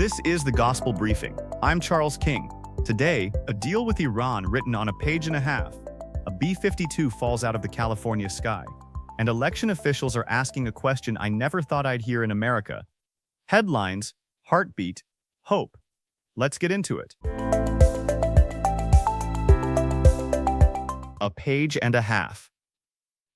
This is the Gospel Briefing. I'm Charles King. Today, a deal with Iran written on a page and a half. A B-52 falls out of the California sky. And election officials are asking a question I never thought I'd hear in America. Headlines, heartbeat, hope. Let's get into it. A page and a half.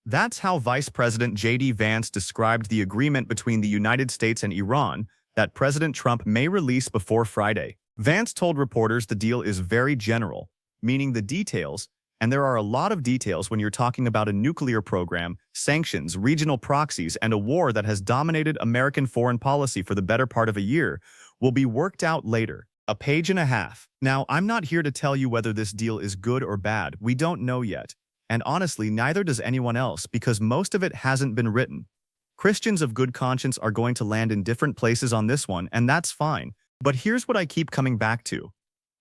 That's how Vice President J.D. Vance described the agreement between the United States and Iran that President Trump may release before Friday. Vance told reporters the deal is very general, meaning the details, and there are a lot of details when you're talking about a nuclear program, sanctions, regional proxies, and a war that has dominated American foreign policy for the better part of a year, will be worked out later. A page and a half. Now, I'm not here to tell you whether this deal is good or bad. We don't know yet. And honestly, neither does anyone else because most of it hasn't been written. Christians of good conscience are going to land in different places on this one, and that's fine. But here's what I keep coming back to.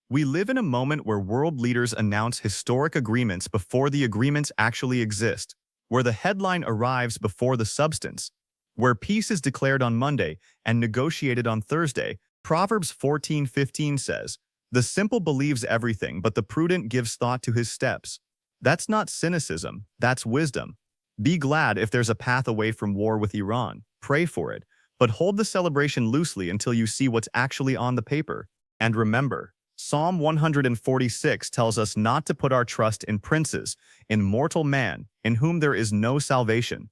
We live in a moment where world leaders announce historic agreements before the agreements actually exist, where the headline arrives before the substance, where peace is declared on Monday and negotiated on Thursday. Proverbs 14:15 says, "The simple believes everything, but the prudent gives thought to his steps." That's not cynicism, that's wisdom. Be glad if there's a path away from war with Iran. Pray for it, but hold the celebration loosely until you see what's actually on the paper. And remember, Psalm 146 tells us not to put our trust in princes, in mortal man, in whom there is no salvation.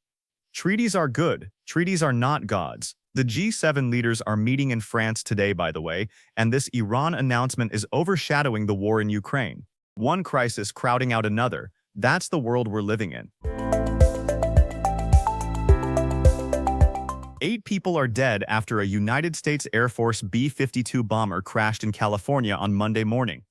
Treaties are good, treaties are not gods. The G7 leaders are meeting in France today, by the way, and this Iran announcement is overshadowing the war in Ukraine. One crisis crowding out another. That's the world we're living in. 8 people are dead after a United States Air Force B-52 bomber crashed in California on Monday morning.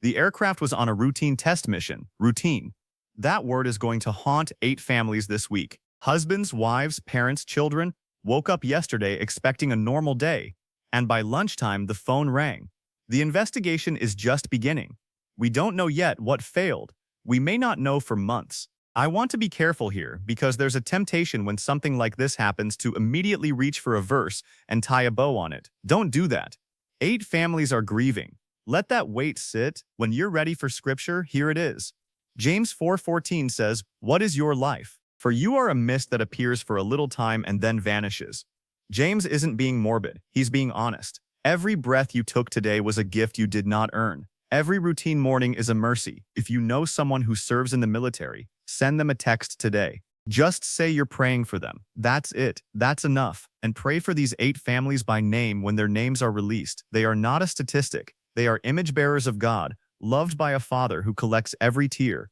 The aircraft was on a routine test mission. Routine. That word is going to haunt 8 families this week. Husbands, wives, parents, children woke up yesterday expecting a normal day, and by lunchtime the phone rang. The investigation is just beginning. We don't know yet what failed. We may not know for months. I want to be careful here because there's a temptation when something like this happens to immediately reach for a verse and tie a bow on it. Don't do that. 8 families are grieving. Let that weight sit. When you're ready for scripture, here it is. James 4:14 says, "What is your life? For you are a mist that appears for a little time and then vanishes." James isn't being morbid. He's being honest. Every breath you took today was a gift you did not earn. Every routine morning is a mercy. If you know someone who serves in the military, send them a text today. Just say you're praying for them. That's it. That's enough. And pray for these 8 families by name when their names are released. They are not a statistic. They are image bearers of God, loved by a Father who collects every tear.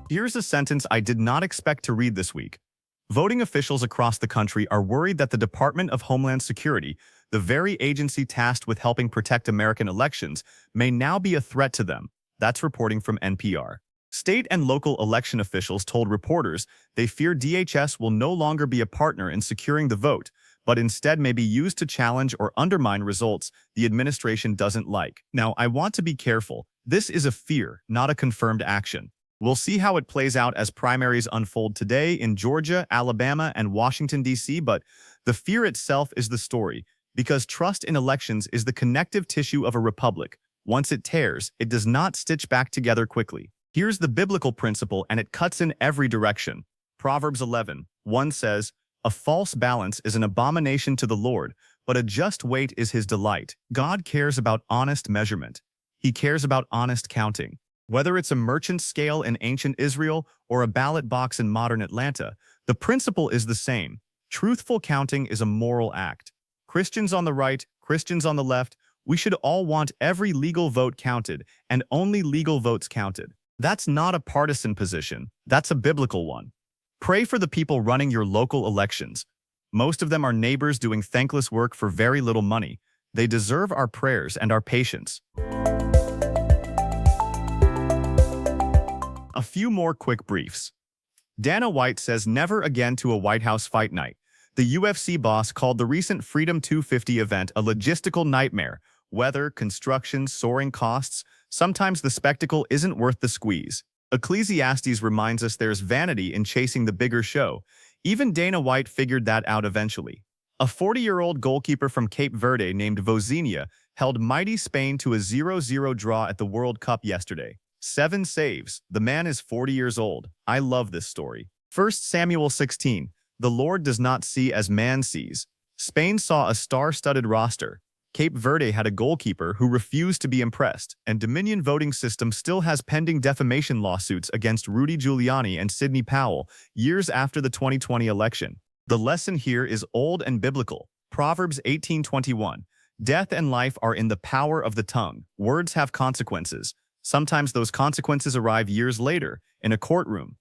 Here's a sentence I did not expect to read this week. Voting officials across the country are worried that the Department of Homeland Security, the very agency tasked with helping protect American elections, may now be a threat to them. That's reporting from NPR. State and local election officials told reporters they fear DHS will no longer be a partner in securing the vote, but instead may be used to challenge or undermine results the administration doesn't like. Now, I want to be careful. This is a fear, not a confirmed action. We'll see how it plays out as primaries unfold today in Georgia, Alabama, and Washington, D.C., but the fear itself is the story, because trust in elections is the connective tissue of a republic. Once it tears, it does not stitch back together quickly. Here's the biblical principle, and it cuts in every direction. Proverbs 11:1 says, "A false balance is an abomination to the Lord, but a just weight is his delight." God cares about honest measurement. He cares about honest counting. Whether it's a merchant scale in ancient Israel or a ballot box in modern Atlanta, the principle is the same. Truthful counting is a moral act. Christians on the right, Christians on the left, we should all want every legal vote counted and only legal votes counted. That's not a partisan position. That's a biblical one. Pray for the people running your local elections. Most of them are neighbors doing thankless work for very little money. They deserve our prayers and our patience. A few more quick briefs. Dana White says never again to a White House fight night. The UFC boss called the recent Freedom 250 event a logistical nightmare. Weather, construction, soaring costs. Sometimes the spectacle isn't worth the squeeze. Ecclesiastes reminds us there's vanity in chasing the bigger show. Even Dana White figured that out eventually. A 40-year-old goalkeeper from Cape Verde named Vozinha held mighty Spain to a 0-0 draw at the World Cup yesterday. 7 saves. The man is 40 years old. I love this story. 1 Samuel 16. The Lord does not see as man sees. Spain saw a star-studded roster. Cape Verde had a goalkeeper who refused to be impressed, and Dominion voting system still has pending defamation lawsuits against Rudy Giuliani and Sidney Powell years after the 2020 election. The lesson here is old and biblical. Proverbs 18:21. Death and life are in the power of the tongue. Words have consequences. Sometimes those consequences arrive years later in a courtroom.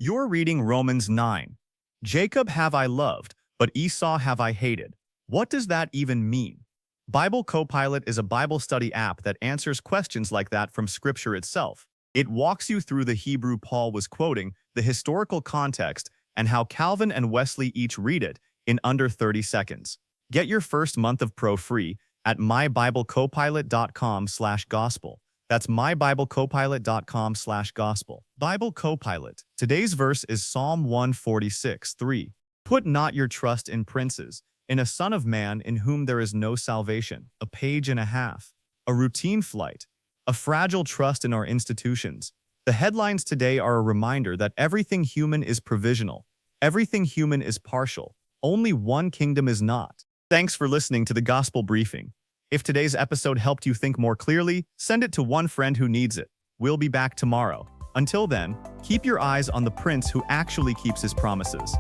You're reading Romans 9. Jacob have I loved, but Esau have I hated. What does that even mean? Bible Copilot is a Bible study app that answers questions like that from Scripture itself. It walks you through the Hebrew Paul was quoting, the historical context, and how Calvin and Wesley each read it in under 30 seconds. Get your first month of Pro free at mybiblecopilot.com/gospel. That's mybiblecopilot.com/gospel. Bible Copilot. Today's verse is Psalm 146:3. Put not your trust in princes, in a son of man in whom there is no salvation. A page and a half. A routine flight. A fragile trust in our institutions. The headlines today are a reminder that everything human is provisional. Everything human is partial. Only one kingdom is not. Thanks for listening to the Gospel Briefing. If today's episode helped you think more clearly, send it to one friend who needs it. We'll be back tomorrow. Until then, keep your eyes on the Prince who actually keeps his promises.